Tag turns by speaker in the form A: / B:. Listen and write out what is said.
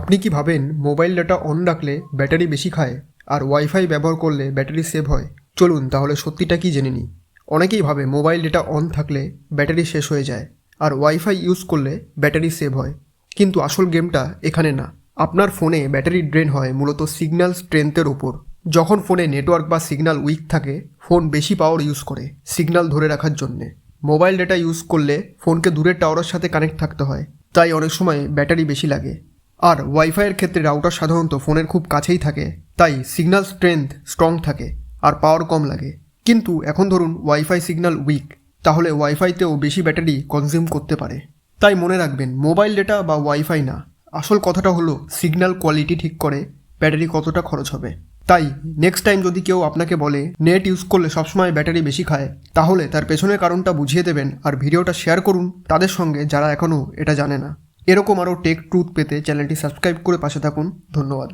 A: আপনি কি ভাবেন মোবাইল ডাটা অন রাখলে ব্যাটারি বেশি খায় আর ওয়াইফাই ব্যবহার করলে ব্যাটারি সেভ হয়? চলুন তাহলে সত্যিটা কি জেনে নিই। অনেকেই ভাবে মোবাইল ডেটা অন থাকলে ব্যাটারি শেষ হয়ে যায় আর ওয়াইফাই ইউজ করলে ব্যাটারি সেভ হয়। কিন্তু আসল গেমটা এখানে না। আপনার ফোনে ব্যাটারি ড্রেন হয় মূলত সিগন্যাল স্ট্রেংথের ওপর। যখন ফোনে নেটওয়ার্ক বা সিগন্যাল উইক থাকে, ফোন বেশি পাওয়ার ইউজ করে সিগন্যাল ধরে রাখার জন্যে। মোবাইল ডেটা ইউজ করলে ফোনকে দূরের টাওয়ারের সাথে কানেক্ট থাকতে হয়, তাই অনেক সময় ব্যাটারি বেশি লাগে। আর ওয়াইফাইয়ের ক্ষেত্রে রাউটার সাধারণত ফোনের খুব কাছেই থাকে, তাই সিগন্যাল স্ট্রেংথ স্ট্রং থাকে আর পাওয়ার কম লাগে। কিন্তু এখন ধরুন ওয়াইফাই সিগন্যাল উইক, তাহলে ওয়াইফাইতেও বেশি ব্যাটারি কনজিউম করতে পারে। তাই মনে রাখবেন, মোবাইল ডেটা বা ওয়াইফাই না, আসল কথাটা হলো সিগন্যাল কোয়ালিটি ঠিক করে ব্যাটারি কতটা খরচ হবে। তাই নেক্সট টাইম যদি কেউ আপনাকে বলে নেট ইউজ করলে সবসময় ব্যাটারি বেশি খায়, তাহলে তার পেছনের কারণটা বুঝিয়ে দেবেন আর ভিডিওটা শেয়ার করুন তাদের সঙ্গে যারা এখনও এটা জানে না। এরকম আরও টেক ট্রুথ পেতে চ্যানেলটি সাবস্ক্রাইব করে পাশে থাকুন। ধন্যবাদ।